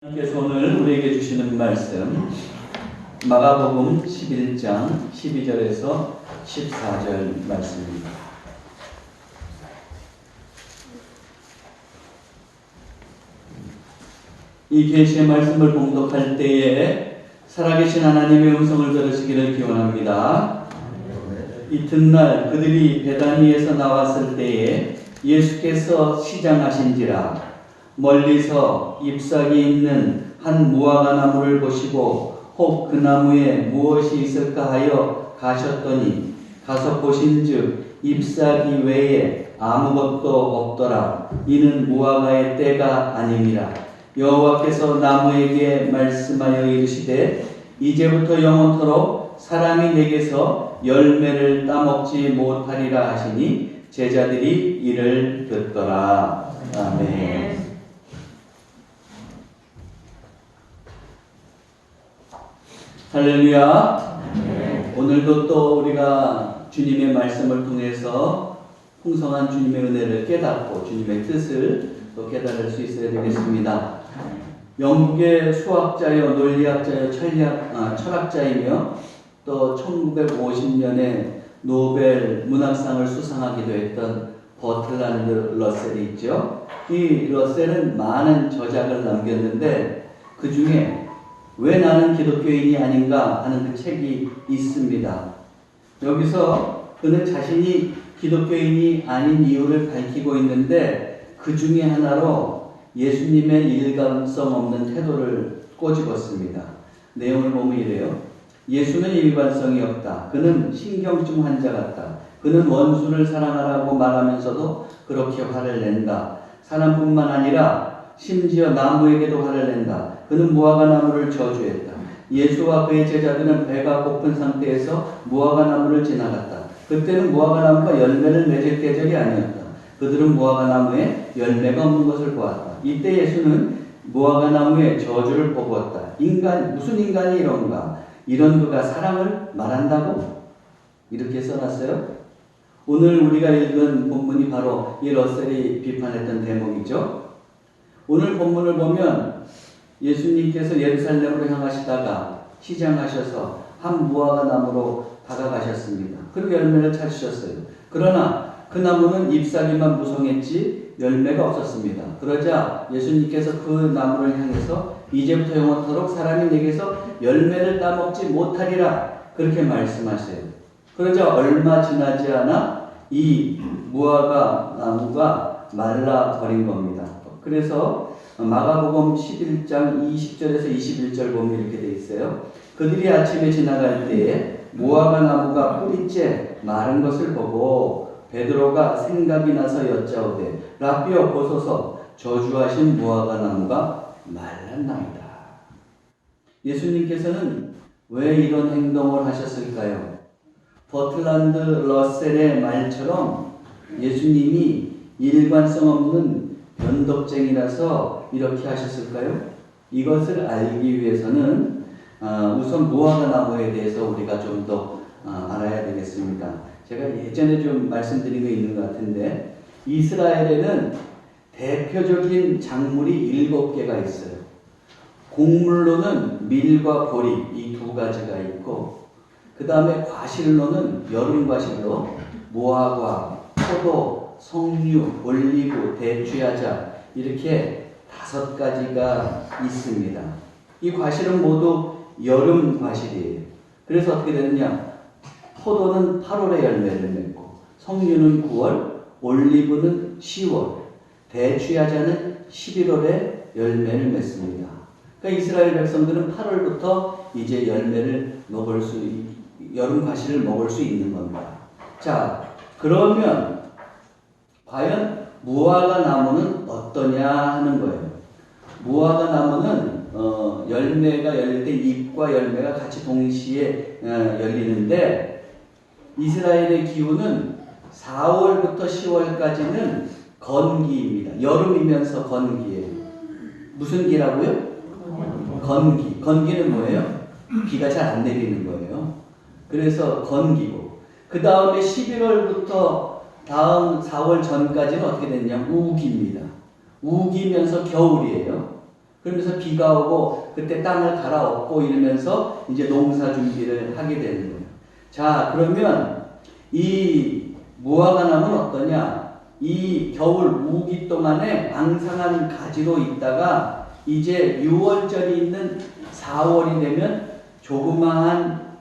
하나님께서 오늘 우리에게 주시는 말씀 마가복음 11장 12절에서 14절 말씀입니다. 이 계시의 말씀을 봉독할 때에 살아계신 하나님의 음성을 들으시기를 기원합니다. 이튿날 그들이 베다니에서 나왔을 때에 예수께서 시장하신지라 멀리서 잎사귀 있는 한 무화과 나무를 보시고 혹 그 나무에 무엇이 있을까 하여 가셨더니 가서 보신즉 잎사귀 외에 아무것도 없더라. 이는 무화과의 때가 아니니라. 여호와께서 나무에게 말씀하여 이르시되 이제부터 영원토록 사람이 내게서 열매를 따먹지 못하리라 하시니 제자들이 이를 듣더라. 아멘. 할렐루야. 오늘도 또 우리가 주님의 말씀을 통해서 풍성한 주님의 은혜를 깨닫고 주님의 뜻을 또 깨달을 수 있어야 되겠습니다. 영국의 수학자요, 논리학자요, 철학자이며 또 1950년에 노벨 문학상을 수상하기도 했던 버틀란드 러셀이 있죠. 이 러셀은 많은 저작을 남겼는데 그 중에 왜 나는 기독교인이 아닌가 하는 그 책이 있습니다. 여기서 그는 자신이 기독교인이 아닌 이유를 밝히고 있는데 그 중에 하나로 예수님의 일관성 없는 태도를 꼬집었습니다. 내용을 보면 이래요. 예수는 일관성이 없다. 그는 신경증 환자 같다. 그는 원수를 사랑하라고 말하면서도 그렇게 화를 낸다. 사람뿐만 아니라 심지어 나무에게도 화를 낸다. 그는 무화과 나무를 저주했다. 예수와 그의 제자들은 배가 고픈 상태에서 무화과 나무를 지나갔다. 그때는 무화과 나무가 열매를 맺을 계절이 아니었다. 그들은 무화과 나무에 열매가 없는 것을 보았다. 이때 예수는 무화과 나무에 저주를 퍼부었다. 무슨 인간이 이런가? 이런 그가 사랑을 말한다고? 이렇게 써놨어요. 오늘 우리가 읽은 본문이 바로 이 러셀이 비판했던 대목이죠. 오늘 본문을 보면 예수님께서 예루살렘으로 향하시다가 시장하셔서 한 무화과 나무로 다가가셨습니다. 그리고 열매를 찾으셨어요. 그러나 그 나무는 잎사귀만 무성했지 열매가 없었습니다. 그러자 예수님께서 그 나무를 향해서 이제부터 영원토록 사람이 내게서 열매를 따먹지 못하리라 그렇게 말씀하세요. 그러자 얼마 지나지 않아 이 무화과 나무가 말라버린 겁니다. 그래서 마가복음 11장 20절에서 21절 보면 이렇게 되어 있어요. 그들이 아침에 지나갈 때에 무화과 나무가 뿌리째 마른 것을 보고 베드로가 생각이 나서 여짜오되 라삐여 보소서 저주하신 무화과 나무가 말랐나이다. 예수님께서는 왜 이런 행동을 하셨을까요? 버틀란드 러셀의 말처럼 예수님이 일관성 없는 변덕쟁이라서 이렇게 하셨을까요? 이것을 알기 위해서는 우선 무화과 나무에 대해서 우리가 좀 더 알아야 되겠습니다. 제가 예전에 좀 말씀드린 게 있는 것 같은데 이스라엘에는 대표적인 작물이 7개가 있어요. 곡물로는 밀과 보리 이 두 가지가 있고 그 다음에 과실로는 여름 과실로 무화과, 포도, 석류, 올리브, 대추야자 이렇게 5가지가 있습니다. 이 과실은 모두 여름 과실이에요. 그래서 어떻게 되느냐? 포도는 8월에 열매를 맺고 석류는 9월, 올리브는 10월, 대추야자는 11월에 열매를 맺습니다. 그러니까 이스라엘 백성들은 8월부터 이제 여름 과실을 먹을 수 있는 겁니다. 자, 그러면 과연 무화과 나무는 어떠냐 하는 거예요. 무화과 나무는 열매가 열릴 때 잎과 열매가 같이 동시에 열리는데 이스라엘의 기후는 4월부터 10월까지는 건기입니다. 여름이면서 건기예요. 무슨 기라고요? 건기. 건기는 뭐예요? 비가 잘 안 내리는 거예요. 그래서 건기고 그 다음에 11월부터 다음 4월 전까지는 어떻게 됐냐? 우기입니다. 우기면서 겨울이에요. 그러면서 비가 오고 그때 땅을 갈아엎고 이러면서 이제 농사 준비를 하게 되는 거예요. 자, 그러면 이 무화과나무는 어떠냐? 이 겨울 우기 동안에 앙상한 가지로 있다가 이제 6월절이 있는 4월이 되면 조그마한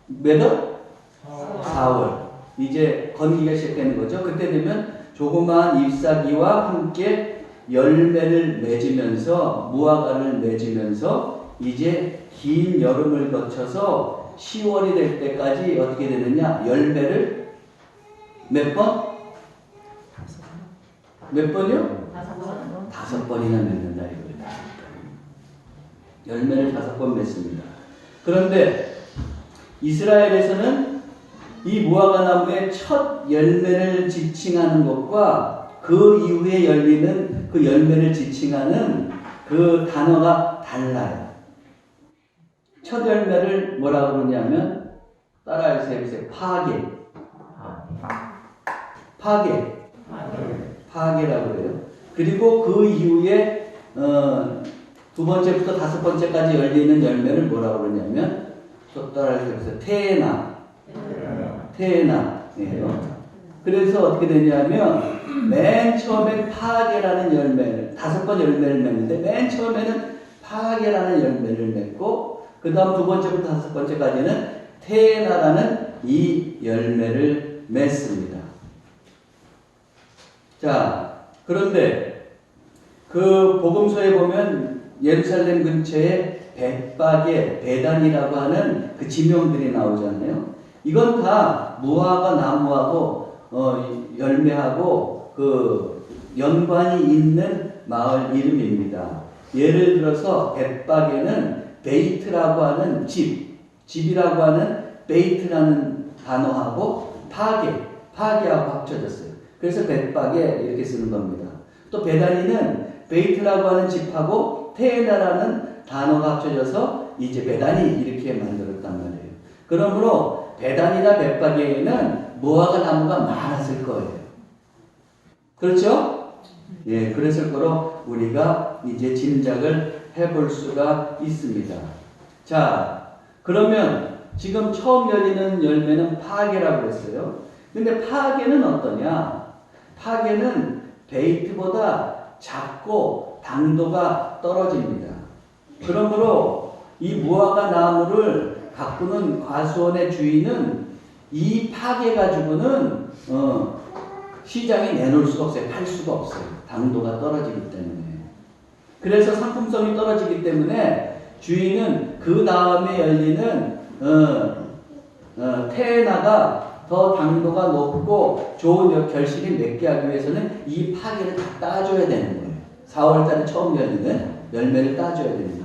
몇 월? 4월. 이제 건기가 시작되는 거죠. 그때 되면 조그마한 잎사귀와 함께 열매를 맺으면서 무화과를 맺으면서 이제 긴 여름을 거쳐서 10월이 될 때까지 어떻게 되느냐? 열매를 몇 번? 몇 번이요? 5번이나 맺는다 이거예요. 열매를 5번 맺습니다. 그런데 이스라엘에서는 이 무화과 나무의 첫 열매를 지칭하는 것과 그 이후에 열리는 그 열매를 지칭하는 그 단어가 달라요. 첫 열매를 뭐라고 그러냐면 따라해주세요. 파괴라고 그래요. 그리고 그 이후에 두 번째부터 5번째까지 열리는 열매를 뭐라고 그러냐면 또 따라해주세요. 테에나예요. 그래서 어떻게 되냐면 맨 처음엔 파괴라는 열매를 5번 열매를 맺는데 맨 처음에는 파괴라는 열매를 맺고 그 다음 두 번째부터 5번째까지는 테에나라는 이 열매를 맺습니다. 자, 그런데 그 복음서에 보면 예루살렘 근처에 벳박에 베단이라고 하는 그 지명들이 나오잖아요. 이건 다 무화과 나무하고 열매하고 그 연관이 있는 마을 이름입니다. 예를 들어서 벳박에는 베이트라고 하는 집이라고 하는 베이트라는 단어하고 파괴하고 합쳐졌어요. 그래서 벳박에 이렇게 쓰는 겁니다. 또 베다니는 베이트라고 하는 집하고 테에나라는 단어가 합쳐져서 이제 베다니 이렇게 만들었단 말이에요. 그러므로 베다니나 벳박에는 무화과 나무가 많았을 거예요. 그렇죠? 예, 그랬을 거로 우리가 이제 짐작을 해볼 수가 있습니다. 자, 그러면 지금 처음 열리는 열매는 파괴라고 했어요. 근데 파괴는 어떠냐? 파괴는 베이트보다 작고 당도가 떨어집니다. 그러므로 이 무화과 나무를 가꾸는 과수원의 주인은 이 파괴 가지고는 시장에 내놓을 수가 없어요. 팔 수가 없어요. 당도가 떨어지기 때문에. 그래서 상품성이 떨어지기 때문에 주인은 그 다음에 열리는 테에나가 더 당도가 높고 좋은 결실이 맺게 하기 위해서는 이 파괴를 다 따줘야 되는 거예요. 4월달에 처음 열리는 열매를 따줘야 되는 거예요.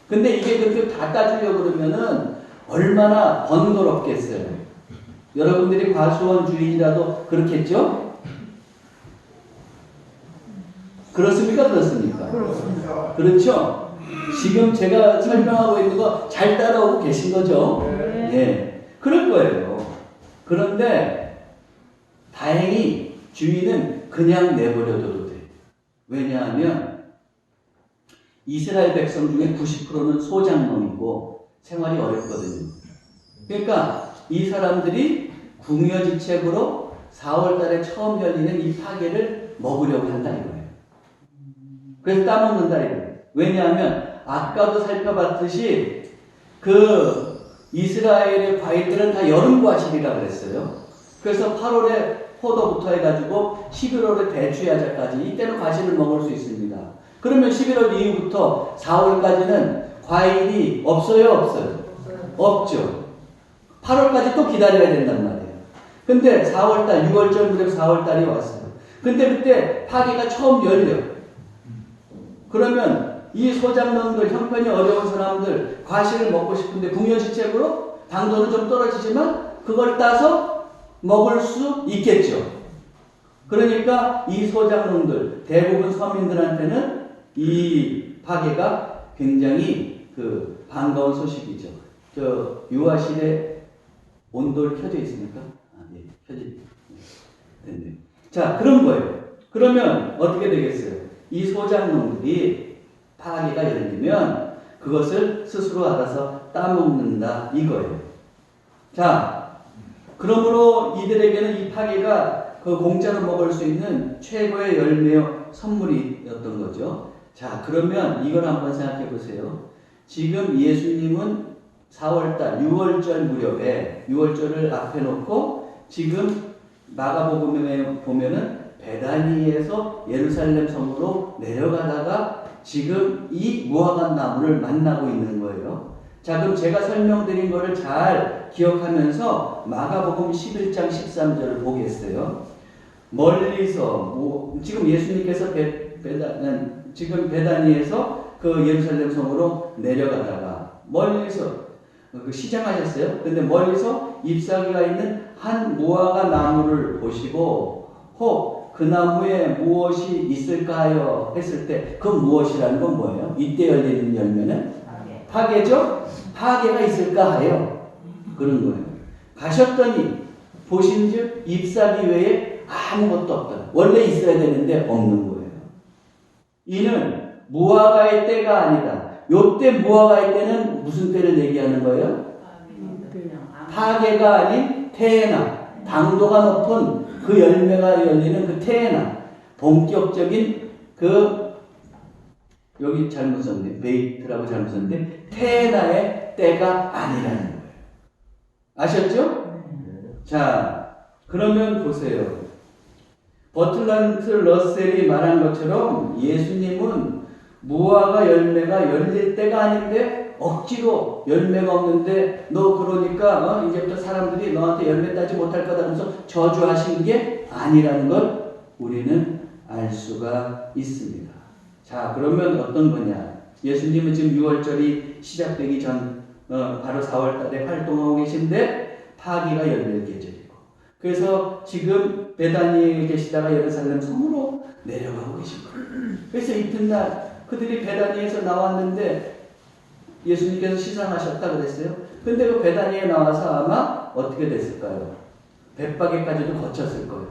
근데 이게 그렇게 다 따주려고 그러면은 얼마나 번거롭겠어요. 여러분들이 과수원 주인이라도 그렇겠죠? 그렇습니까? 그렇습니까? 그렇습니다. 그렇죠? 지금 제가 설명하고 있는 거 잘 따라오고 계신 거죠? 네. 예. 그럴 거예요. 그런데 다행히 주인은 그냥 내버려둬도 돼. 왜냐하면 이스라엘 백성 중에 90%는 소장농이고 생활이 어렵거든요. 그러니까 이 사람들이 궁여지책으로 4월 달에 처음 열리는 이 파괴를 먹으려고 한다 이거예요. 그래서 따먹는다 이거예요. 왜냐하면 아까도 살펴봤듯이 그 이스라엘의 과일들은 다 여름 과실이라 그랬어요. 그래서 8월에 포도부터 해가지고 11월에 대추 야자까지 이때는 과실을 먹을 수 있습니다. 그러면 11월 이후부터 4월까지는 과일이 없어요? 없어요? 없죠. 8월까지 또 기다려야 된단 말이에요. 근데 4월달, 6월절 무렵 4월달이 왔어요. 근데 그때 파기가 처음 열려요. 그러면 이 소장농들, 형편이 어려운 사람들 과실을 먹고 싶은데 궁여지책으로 당도는 좀 떨어지지만 그걸 따서 먹을 수 있겠죠. 그러니까 이 소장농들, 대부분 서민들한테는 이 파괴가 굉장히 그 반가운 소식이죠. 저 유아실에 온돌 켜져 있습니까? 예, 켜져 있습니다. 네. 자, 그런 거예요. 그러면 어떻게 되겠어요? 이 소장농들이 파괴가 열리면 그것을 스스로 알아서 따먹는다 이거예요. 자, 그러므로 이들에게는 이 파괴가 그 공짜로 먹을 수 있는 최고의 열매요 선물이었던 거죠. 자, 그러면 이걸 한번 생각해 보세요. 지금 예수님은 4월달 6월절 무렵에 6월절을 앞에 놓고 지금 마가복음에 보면은 베다니에서 예루살렘 성으로 내려가다가 지금 이 무화과 나무를 만나고 있는 거예요. 자, 그럼 제가 설명드린 거를 잘 기억하면서 마가복음 11장 13절을 보겠어요. 멀리서 지금 예수님께서 지금 베다니에서 그 예루살렘 성으로 내려가다가 멀리서 시장하셨어요. 근데 멀리서 잎사귀가 있는 한 무화과 나무를 보시고 혹 그 나무에 무엇이 있을까요? 했을 때 그 무엇이라는 건 뭐예요? 이때 열리는 열매는 파괴죠? 파괴가 있을까 하여 그런 거예요. 가셨더니 보신즉 잎사귀 외에 아무것도 없다. 원래 있어야 되는데 없는 거예요. 이는 무화과의 때가 아니다. 요때 무화과의 때는 무슨 때를 얘기하는 거예요? 파괴가 아닌 태나 당도가 높은 그 열매가 열리는 그 태나 본격적인 그 여기 잘못 썼네. 베이트라고 잘못 썼는데 태나의 때가 아니라는 거예요. 아셨죠? 자, 그러면 보세요. 버틀란트 러셀이 말한 것처럼 예수님은 무화과 열매가 열릴 때가 아닌데 억지로 열매가 없는데 너 그러니까 이제부터 사람들이 너한테 열매 따지 못할 거다 하면서 저주하신 게 아니라는 걸 우리는 알 수가 있습니다. 자, 그러면 어떤 거냐? 예수님은 지금 6월절이 시작되기 전 바로 4월달에 활동하고 계신데 파기가 열릴 계절이고 그래서 지금 베다니에 계시다가 예루살렘 성으로 내려가고 계신 거예요. 그래서 이튿날 그들이 베다니에서 나왔는데 예수님께서 시상하셨다 그랬어요. 근데 그 베다니에 나와서 아마 어떻게 됐을까요? 벳바게까지도 거쳤을 거예요.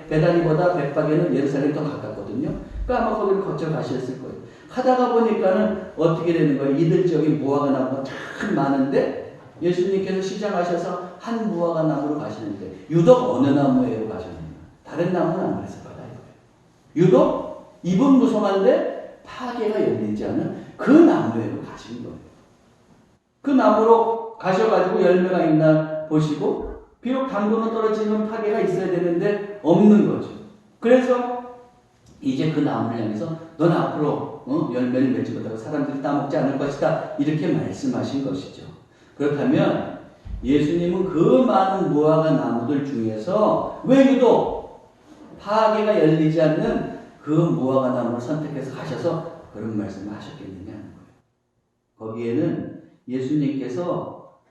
베다니보다 벳바게는 예루살렘이 더 가깝거든요. 그러니까 아마 거기를 거쳐 가셨을 거예요. 하다가 보니까는 어떻게 되는 거예요? 이들적인 무화과 나무가 참 많은데 예수님께서 시장하셔서 한 무화과 나무로 가시는데 유독 어느 나무에로 가셨느냐? 다른 나무는 안 그랬을 거다 이거예요. 유독 잎은 무성한데 파괴가 열리지 않은 그 나무에로 가신 거예요. 그 나무로 가셔가지고 열매가 있나 보시고 비록 당도는 떨어지면 파괴가 있어야 되는데 없는 거죠. 그래서 이제 그 나무를 향해서 넌 앞으로 열매를 맺지 못하고 사람들이 따먹지 않을 것이다 이렇게 말씀하신 것이죠. 그렇다면 예수님은 그 많은 무화과 나무들 중에서 왜 유독 파괴가 열리지 않는 그 무화과 나무를 선택해서 가셔서 그런 말씀을 하셨겠느냐는 거예요. 거기에는 예수님께서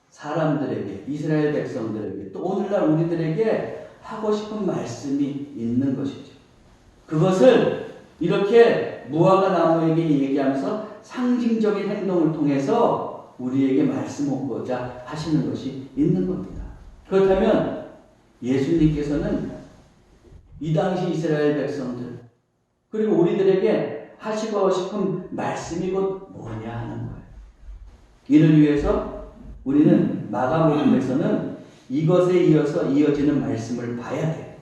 사람들에게, 이스라엘 백성들에게, 또 오늘날 우리들에게 하고 싶은 말씀이 있는 것이죠. 그것을 이렇게 무화과 나무에게 얘기하면서 상징적인 행동을 통해서 우리에게 말씀하고자 하시는 것이 있는 겁니다. 그렇다면 예수님께서는 이 당시 이스라엘 백성들 그리고 우리들에게 하시고 싶은 말씀이 곧 뭐냐 하는 거예요. 이를 위해서 우리는 마가복음에서는 이것에 이어서 이어지는 말씀을 봐야 돼요.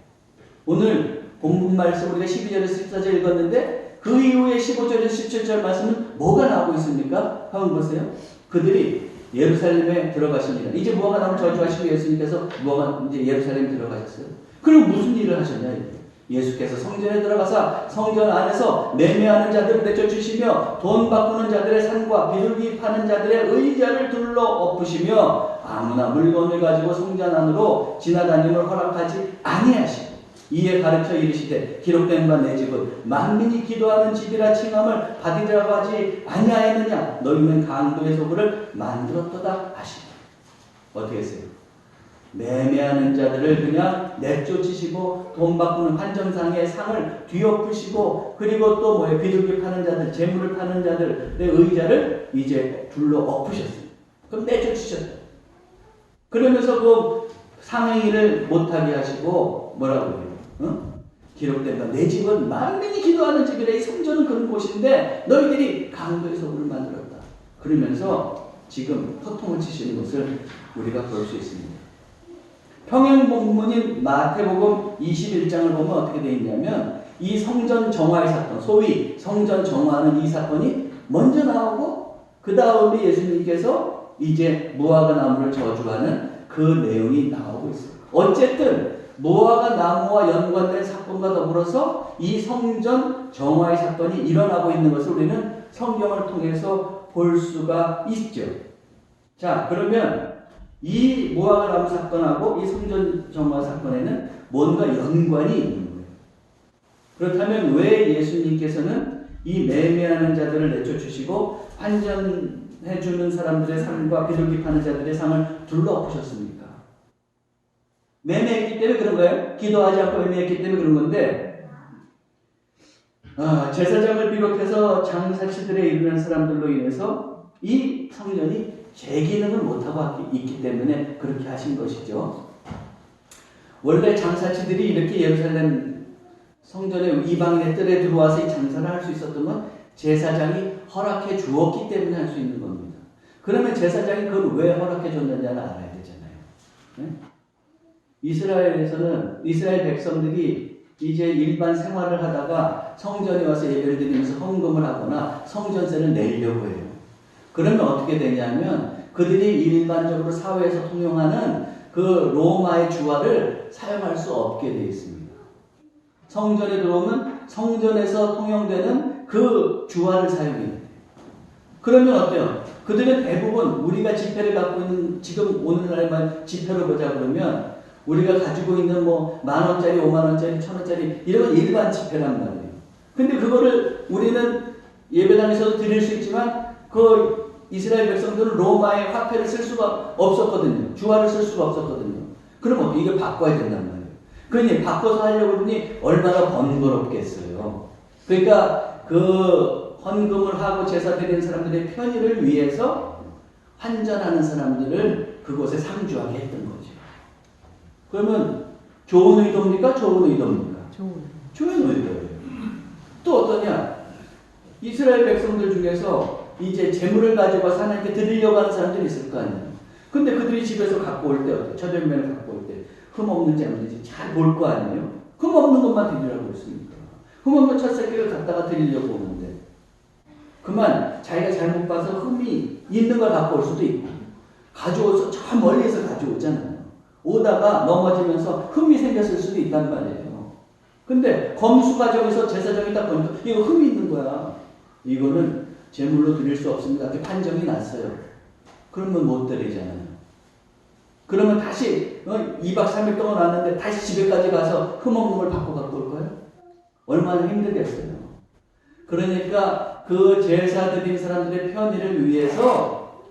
오늘 본문 말씀 우리가 12절에서 14절 읽었는데 그 이후에 15절에서 17절 말씀은 뭐가 나오고 있습니까? 한번 보세요. 그들이 예루살렘에 들어가십니다. 이제 무화과 나무 저주하시고 예수님께서 이제 예루살렘에 들어가셨어요. 그리고 무슨 일을 하셨냐? 예수께서 성전에 들어가서 성전 안에서 매매하는 자들을 내쫓으시며 돈 바꾸는 자들의 산과 비둘기 파는 자들의 의자를 둘러 엎으시며 아무나 물건을 가지고 성전 안으로 지나다님을 허락하지 아니하시고 이에 가르쳐 이르시되 기록된 바 내 집은 만민이 기도하는 집이라 칭함을 받으려고 하지 아니하였느냐 너희는 강도의 소굴을 만들었도다 하시니 어떻게 했어요? 매매하는 자들을 그냥 내쫓으시고 돈 바꾸는 환정상의 상을 뒤엎으시고 그리고 또 비둘기 파는 자들, 재물을 파는 자들의 의자를 이제 둘러 엎으셨어요. 그럼 내쫓으셨어요. 그러면서 그 상행위를 못하게 하시고 뭐라고 해요? 기록된 것. 내 집은 만민이 기도하는 집이라. 이 성전은 그런 곳인데 너희들이 강도에서 우를 만들었다. 그러면서 지금 호통을 치시는 것을 우리가 볼 수 있습니다. 평행 본문인 마태복음 21장을 보면 어떻게 되어 있냐면 이 성전 정화의 사건, 소위 성전 정화하는 이 사건이 먼저 나오고 그 다음에 예수님께서 이제 무화과 나무를 저주하는 그 내용이 나오고 있어요. 어쨌든 무화과 나무와 연관된 사건과 더불어서 이 성전 정화의 사건이 일어나고 있는 것을 우리는 성경을 통해서 볼 수가 있죠. 자, 그러면 이 무화과 나무 사건하고 이 성전 정화 사건에는 뭔가 연관이 있는 거예요. 그렇다면 왜 예수님께서는 이 매매하는 자들을 내쫓으시고 환전해주는 사람들의 삶과 비둘기 파는 자들의 삶을 둘러엎으셨습니까? 매매했기 때문에 그런 거예요? 기도하지 않고 매매했기 때문에 그런 건데, 제사장을 비롯해서 장사치들에 이르는 사람들로 인해서 이 성전이 제 기능을 못하고 있기 때문에 그렇게 하신 것이죠. 원래 장사치들이 이렇게 예루살렘 성전에 이방인의 뜰에 들어와서 이 장사를 할 수 있었던 건 제사장이 허락해 주었기 때문에 할 수 있는 겁니다. 그러면 제사장이 그걸 왜 허락해 줬느냐를 알아야 되잖아요. 네? 이스라엘에서는 이스라엘 백성들이 이제 일반 생활을 하다가 성전에 와서 예배를 드리면서 헌금을 하거나 성전세를 내려고 해요. 그러면 어떻게 되냐면 그들이 일반적으로 사회에서 통용하는 그 로마의 주화를 사용할 수 없게 되어 있습니다. 성전에 들어오면 성전에서 통용되는 그 주화를 사용해야 돼요. 그러면 어때요? 그들은 대부분 우리가 지폐를 갖고 있는, 지금 오늘날만 지폐로 보자 그러면 우리가 가지고 있는 뭐 10,000원짜리, 50,000원짜리, 1,000원짜리 이런 건 일반 지폐란 말이에요. 근데 그거를 우리는 예배당에서도 드릴 수 있지만 그 이스라엘 백성들은 로마의 화폐를 쓸 수가 없었거든요. 주화를 쓸 수가 없었거든요. 그럼 이걸 바꿔야 된단 말이에요. 그러니 바꿔서 하려고 그러니 얼마나 번거롭겠어요. 그러니까 그 헌금을 하고 제사 드리는 사람들의 편의를 위해서 환전하는 사람들을 그곳에 상주하게 했던 거죠. 그러면 좋은 의도입니까? 좋은 의도입니까? 좋은 의도예요. 또 어떠냐? 이스라엘 백성들 중에서 이제 재물을 가지고 와서 하나님께 드리려고 하는 사람들이 있을 거 아니에요. 근데 그들이 집에서 갖고 올 때 어때요? 저절면을 갖고 올 때 흠없는지 안 없는지 잘 볼 거 아니에요? 흠없는 것만 드리라고 했으니까. 흠없는 첫 새끼를 갖다가 드리려고 오는데 그만 자기가 잘못 봐서 흠이 있는 걸 갖고 올 수도 있고 가져와서 저 멀리에서 가져오잖아요. 오다가 넘어지면서 흠이 생겼을 수도 있단 말이에요. 근데 검수 과정에서 제사장이 딱 보니까 이거 흠이 있는 거야. 이거는 제물로 드릴 수 없습니다. 이렇게 판정이 났어요. 그러면 못 드리잖아요. 그러면 다시 2박 3일 동안 왔는데 다시 집에까지 가서 흠없는 걸 갖고 올 거예요? 얼마나 힘들겠어요. 그러니까 그 제사 드린 사람들의 편의를 위해서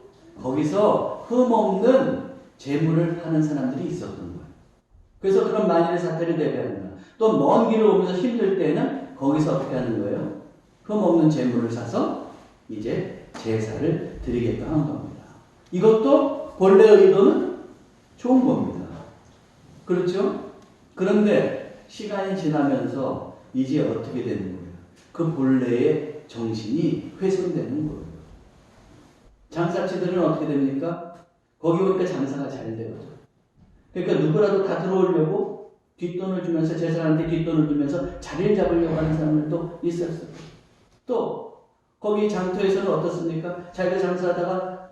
거기서 흠없는 제물을 하는 사람들이 있었던 거예요. 그래서 그런 만일의 사태를 대비합니다. 또 먼 길을 오면서 힘들 때는 거기서 어떻게 하는 거예요? 흠없는 제물을 사서 이제 제사를 드리게끔 하는 겁니다. 이것도 본래 의도는 좋은 겁니다. 그렇죠? 그런데 시간이 지나면서 이제 어떻게 되는 거예요? 그 본래의 정신이 훼손되는 거예요. 장사치들은 어떻게 됩니까? 거기 오니까 장사가 잘 돼요. 그러니까 누구라도 다 들어오려고 뒷돈을 주면서 제사장한테 뒷돈을 주면서 자리를 잡으려고 하는 사람들도 있었어요. 또 거기 장터에서는 어떻습니까? 자기가 장사하다가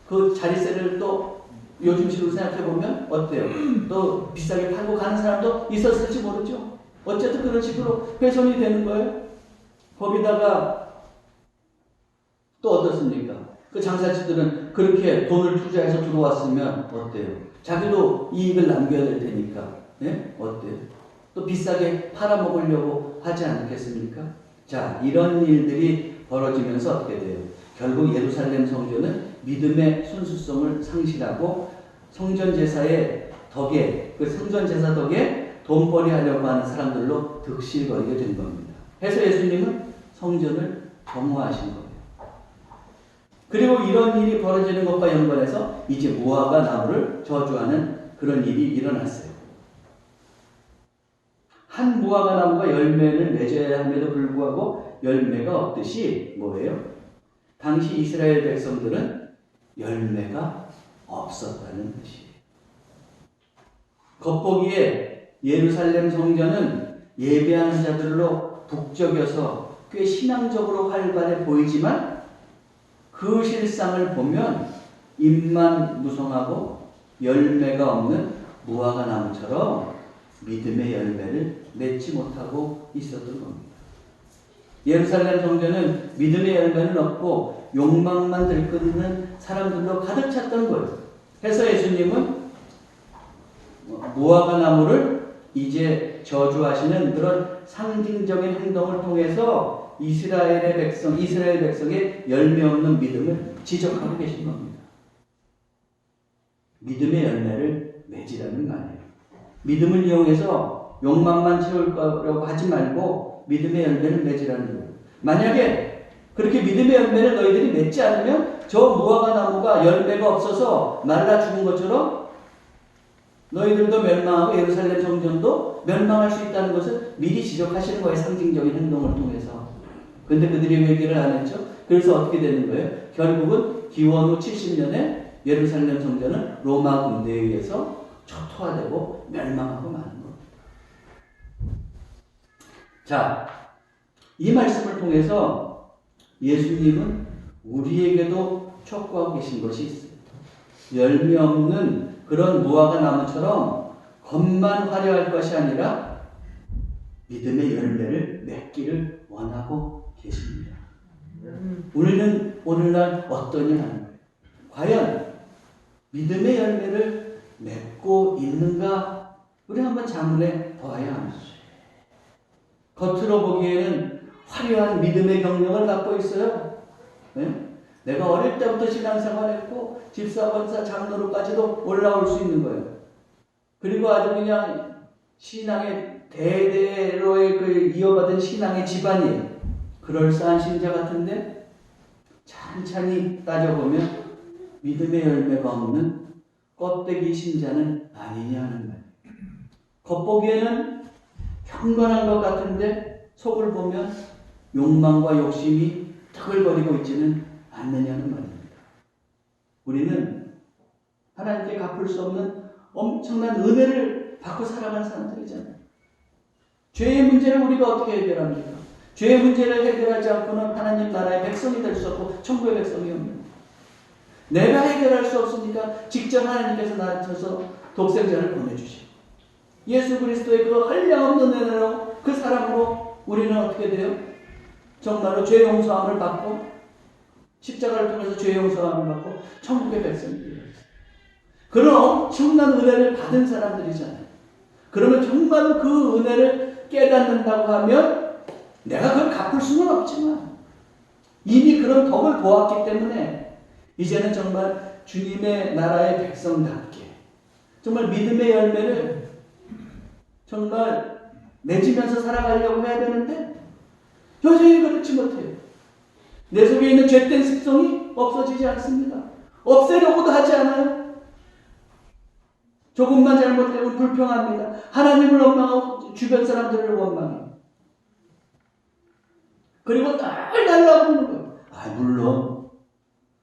그 자리세를 또 요즘식으로 생각해보면 어때요? 또 비싸게 팔고 가는 사람도 있었을지 모르죠. 어쨌든 그런 식으로 훼손이 되는 거예요. 거기다가 또 어떻습니까? 그 장사치들은 그렇게 돈을 투자해서 들어왔으면 어때요? 자기도 이익을 남겨야 될 테니까. 네? 어때요? 또 비싸게 팔아먹으려고 하지 않겠습니까? 자, 이런 일들이 벌어지면서 어떻게 돼요? 결국 예루살렘 성전은 믿음의 순수성을 상실하고 성전제사의 덕에, 그 성전제사 덕에 돈벌이 하려고 하는 사람들로 득실거리게 된 겁니다. 해서 예수님은 성전을 정화하신 거예요. 그리고 이런 일이 벌어지는 것과 연관해서 이제 무화과 나무를 저주하는 그런 일이 일어났어요. 한 무화과 나무가 열매를 맺어야 함에도 불구하고 열매가 없듯이 뭐예요? 당시 이스라엘 백성들은 열매가 없었다는 뜻이에요. 겉보기에 예루살렘 성전은 예배하는 자들로 북적여서 꽤 신앙적으로 활발해 보이지만 그 실상을 보면 잎만 무성하고 열매가 없는 무화과 나무처럼 믿음의 열매를 맺지 못하고 있었던 겁니다. 예루살렘 성전은 믿음의 열매는 없고 욕망만 들끓는 사람들로 가득 찼던 거예요. 해서 예수님은 무화과 나무를 이제 저주하시는 그런 상징적인 행동을 통해서 이스라엘 백성의 열매 없는 믿음을 지적하고 계신 겁니다. 믿음의 열매를 맺으라는 말이에요. 믿음을 이용해서 욕망만 채우려고 하지 말고 믿음의 열매를 맺으라는 거예요. 만약에 그렇게 믿음의 열매를 너희들이 맺지 않으면 저 무화과 나무가 열매가 없어서 말라 죽은 것처럼 너희들도 멸망하고 예루살렘 성전도 멸망할 수 있다는 것을 미리 지적하시는 거예요. 상징적인 행동을 통해서. 근데 그들이 회개를 안 했죠. 그래서 어떻게 되는 거예요? 결국은 기원 후 70년에 예루살렘 성전은 로마 군대에 의해서 초토화되고 멸망하고 마는 겁니다. 자, 이 말씀을 통해서 예수님은 우리에게도 촉구하고 계신 것이 있습니다. 열매 없는 그런 무화과 나무처럼 겉만 화려할 것이 아니라 믿음의 열매를 맺기를 원하고 계십니다. 우리는 오늘날 어떠냐 하는 거예요. 과연 믿음의 열매를 맺고 있는가? 우리 한번 자문해 보아야 합니다. 겉으로 보기에는 화려한 믿음의 경력을 갖고 있어요. 네? 내가 어릴 때부터 신앙생활했고 집사, 권사, 장로로까지도 올라올 수 있는 거예요. 그리고 아주 그냥 신앙의 대대로의 그 이어받은 신앙의 집안이에요. 그럴싸한 신자 같은데 찬찬히 따져보면 믿음의 열매가 없는 껍데기 신자는 아니냐 하는 거예요. 겉보기에는 경건한 것 같은데 속을 보면 욕망과 욕심이 터글거리고 있지는 않느냐는 말입니다. 우리는 하나님께 갚을 수 없는 엄청난 은혜를 받고 살아가는 사람들이잖아요. 죄의 문제를 우리가 어떻게 해결합니까? 죄의 문제를 해결하지 않고는 하나님 나라의 백성이 될 수 없고 천국의 백성이 없는. 내가 해결할 수 없으니까 직접 하나님께서 나서서 독생자를 보내주시고 예수 그리스도의 그 한량없는 은혜로 그 사람으로 우리는 어떻게 돼요? 정말로 죄 용서함을 받고 십자가를 통해서 죄 용서함을 받고 천국의 백성이 되어요. 그런 엄청난 은혜를 받은 사람들이잖아요. 그러면 정말로 그 은혜를 깨닫는다고 하면 내가 그걸 갚을 수는 없지만 이미 그런 덕을 보았기 때문에 이제는 정말 주님의 나라의 백성답게 정말 믿음의 열매를 정말 맺으면서 살아가려고 해야 되는데 여전히 그렇지 못해요. 내 속에 있는 죄된 습성이 없어지지 않습니다. 없애려고도 하지 않아요. 조금만 잘못되면 불평합니다. 하나님을 원망하고 주변 사람들을 원망해요. 그리고 늘 달라고 하는 거예요. 물론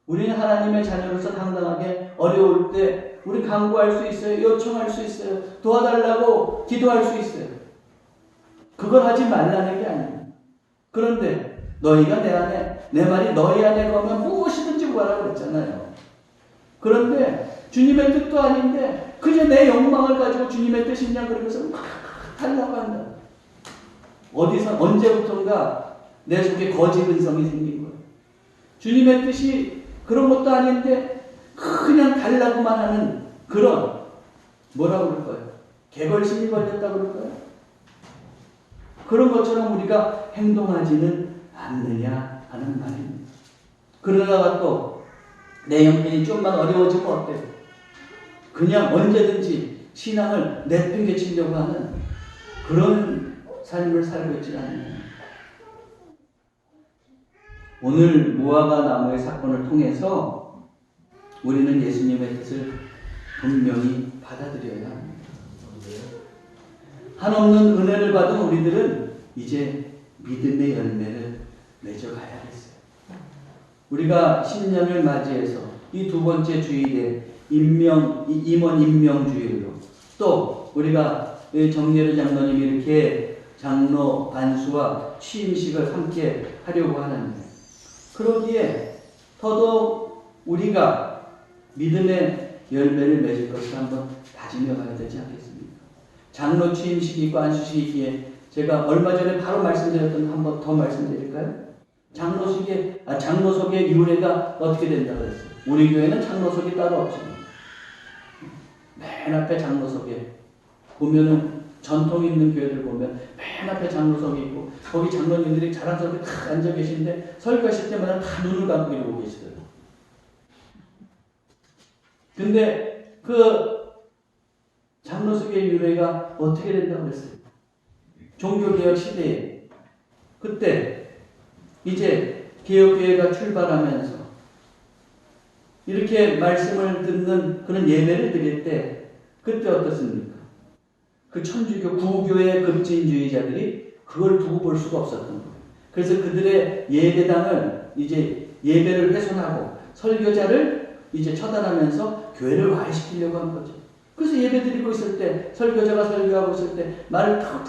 우리는 하나님의 자녀로서 당당하게 어려울 때 우리 간구할 수 있어요. 요청할 수 있어요. 도와달라고 기도할 수 있어요. 그걸 하지 말라는 게 아니에요. 그런데 너희가 내 말이 너희 안에 거면 무엇이든지 구하라고 그랬잖아요. 그런데 주님의 뜻도 아닌데 그저 내 욕망을 가지고 주님의 뜻이냐 그러면서 막 달라고 한다. 어디서 언제부턴가 내 속에 거짓 근성이 생긴 거예요. 주님의 뜻이 그런 것도 아닌데 그냥 달라고만 하는 그런 뭐라고 그럴까요? 개걸심이 걸렸다고 그럴까요? 그런 것처럼 우리가 행동하지는 않느냐 하는 말입니다. 그러다가 또 내 형편이 좀만 어려워지면 어때요? 그냥 언제든지 신앙을 내팽개치려고 하는 그런 삶을 살고 있지 않느냐. 오늘 무화과 나무의 사건을 통해서 우리는 예수님의 뜻을 분명히 받아들여야 합니다. 한없는 은혜를 받은 우리들은 이제 믿음의 열매를 맺어가야겠어요. 우리가 신년을 맞이해서 이 두 번째 주일에 임원 임명주일로 또 우리가 정예르 장로님이 이렇게 장로 반수와 취임식을 함께 하려고 하는데, 그러기에 더더욱 우리가 믿음의 열매를 맺을 것을 한번 다짐해 봐야 되지 않겠습니까? 장로 취임식이 있고 안수식이 있기에 제가 얼마 전에 바로 말씀드렸던 한 번 더 말씀드릴까요? 장로석의 유래가 어떻게 된다고 했어요? 우리 교회는 장로석이 따로 없죠. 맨 앞에 장로석에 보면은 전통 있는 교회들 보면 맨 앞에 장로석이 있고 거기 장로님들이 자랑스럽게 탁 앉아 계시는데 설교하실 때마다 다 눈을 감고 이러고 계시더라고요. 근데 그 장로석의 유래가 어떻게 된다고 했어요? 종교개혁 시대에 그때 이제 개혁교회가 출발하면서 이렇게 말씀을 듣는 그런 예배를 드릴 때 그때 어떻습니까? 그 천주교 구교의 급진주의자들이 그걸 두고 볼 수가 없었던 거예요. 그래서 그들의 예배당을 이제 예배를 훼손하고 설교자를 이제 처단하면서 교회를 와해시키려고 한 거죠. 그래서 예배 드리고 있을 때 설교자가 설교하고 있을 때 말을 탁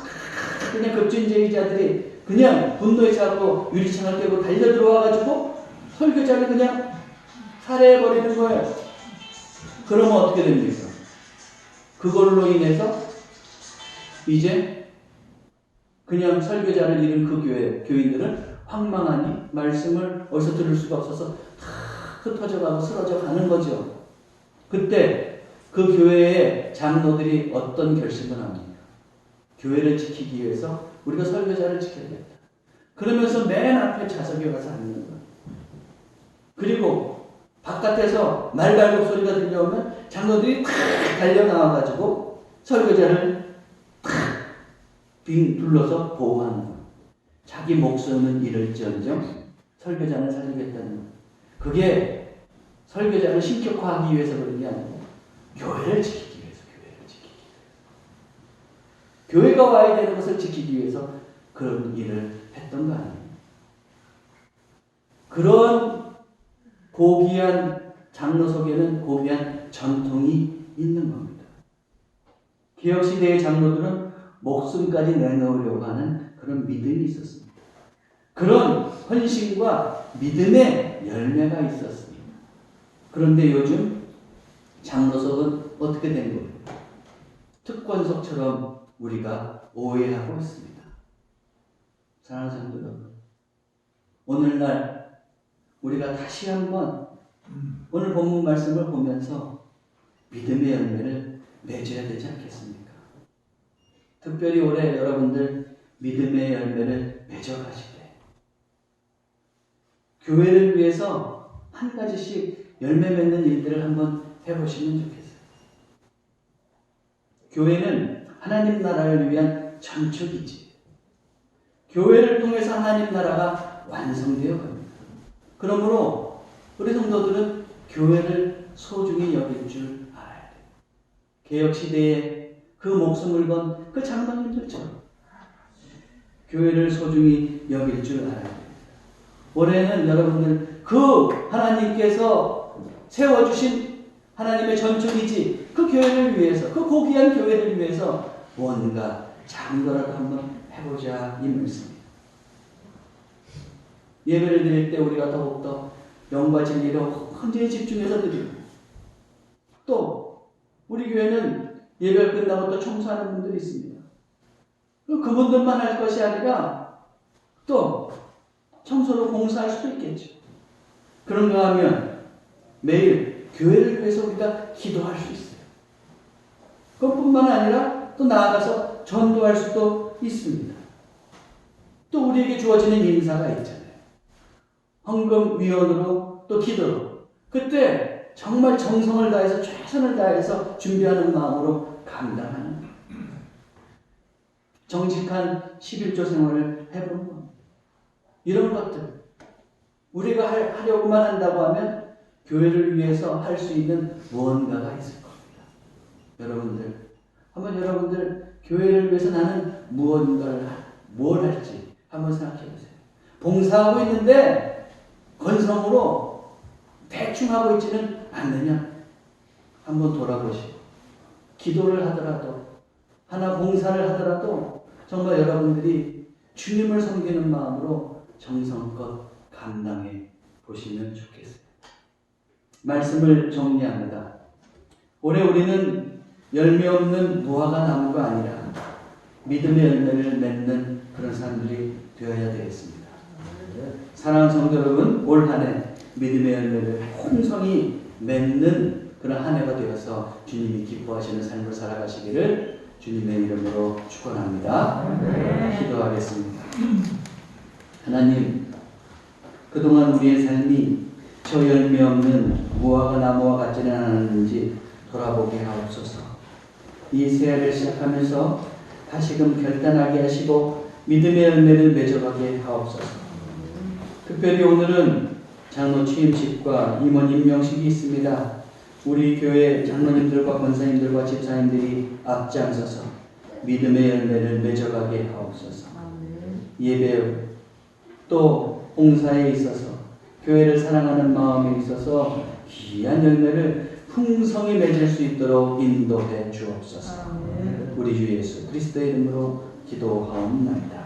그냥 급진주의자들이 그냥 분노에 차고 유리창을 깨고 달려 들어와가지고 설교자를 그냥 살해해버리는 거예요. 그러면 어떻게 됩니까? 그걸로 인해서 이제 그냥 설교자를 잃은 그 교인들은 황망하니 말씀을 어디서 들을 수가 없어서 다 흩어져가고 쓰러져 가는 거죠. 그때 그 교회의 장로들이 어떤 결심을 합니까? 교회를 지키기 위해서 우리가 설교자를 지켜야겠다. 그러면서 맨 앞에 좌석에 가서 앉는 거예요. 그리고 바깥에서 말발굽 소리가 들려오면 장로들이 탁 달려나와가지고 설교자를 탁 빙 둘러서 보호하는 거예요. 자기 목숨은 잃을지언정 설교자는 살리겠다는 거예요. 그게 설교자를 신격화하기 위해서 그런 게 아니고 교회를 지키기 위해서, 교회가 와야 되는 것을 지키기 위해서 그런 일을 했던 거 아니에요. 그런 고귀한 장로석에는 고귀한 전통이 있는 겁니다. 개혁시대의 장로들은 목숨까지 내놓으려고 하는 그런 믿음이 있었습니다. 그런 헌신과 믿음의 열매가 있었습니다. 그런데 요즘 장로석은 어떻게 된 거예요? 특권석처럼 우리가 오해하고 있습니다. 사랑하는 성도 여러분, 오늘날 우리가 다시 한번 오늘 본문 말씀을 보면서 믿음의 열매를 맺어야 되지 않겠습니까? 특별히 올해 여러분들 믿음의 열매를 맺어가시되 교회를 위해서 한 가지씩 열매 맺는 일들을 한번 해보시면 좋겠어요. 교회는 하나님 나라를 위한 전축이지. 교회를 통해서 하나님 나라가 완성되어 갑니다. 그러므로 우리 성도들은 교회를 소중히 여길 줄 알아야 돼요. 개혁시대에 그 목숨을 건 그 장로님들처럼 교회를 소중히 여길 줄 알아야 됩니다. 올해는 여러분들 그 하나님께서 세워주신 하나님의 전축이지 그 교회를 위해서, 그 고귀한 교회를 위해서 뭔가 작은 거라도 한번 해보자 이 말씀입니다. 예배를 드릴 때 우리가 더욱더 영과 진리로 완전히 집중해서 드리고, 또 우리 교회는 예배가 끝나고 또 청소하는 분들이 있습니다. 그분들만 할 것이 아니라 또 청소로 공사할 수도 있겠죠. 그런가 하면 매일 교회를 위해서 우리가 기도할 수 있어요. 그것뿐만 아니라 또 나아가서 전도할 수도 있습니다. 또 우리에게 주어지는 인사가 있잖아요. 헌금위원으로 또 기도로. 그때 정말 정성을 다해서 최선을 다해서 준비하는 마음으로 감당하는 거예요. 정직한 11조 생활을 해보는 겁니다. 이런 것들 우리가 하려고만 한다고 하면 교회를 위해서 할 수 있는 무언가가 있을 겁니다. 여러분들 한번 여러분들 교회를 위해서 나는 뭘 할지 한번 생각해 보세요. 봉사하고 있는데 건성으로 대충 하고 있지는 않느냐? 한번 돌아보시고 기도를 하더라도 하나 봉사를 하더라도 정말 여러분들이 주님을 섬기는 마음으로 정성껏 감당해 보시면 좋겠어요. 말씀을 정리합니다. 올해 우리는 열매 없는 무화과 나무가 아니라 믿음의 열매를 맺는 그런 사람들이 되어야 되겠습니다. 사랑하는 성도 여러분, 올 한 해 믿음의 열매를 풍성히 맺는 그런 한 해가 되어서 주님이 기뻐하시는 삶을 살아가시기를 주님의 이름으로 축원합니다. 기도하겠습니다. 하나님, 그동안 우리의 삶이 저 열매 없는 무화과 나무와 같지는 않았는지 돌아보게 하옵소서. 이 새해를 시작하면서 다시금 결단하게 하시고 믿음의 열매를 맺어가게 하옵소서. 특별히 오늘은 장로 취임식과 임원 임명식이 있습니다. 우리 교회 장로님들과 권사님들과 집사님들이 앞장서서 믿음의 열매를 맺어가게 하옵소서. 예배 또 봉사에 있어서 교회를 사랑하는 마음에 있어서 귀한 열매를 풍성히 맺을 수 있도록 인도해 주옵소서. 우리 주 예수 그리스도의 이름으로 기도하옵나이다.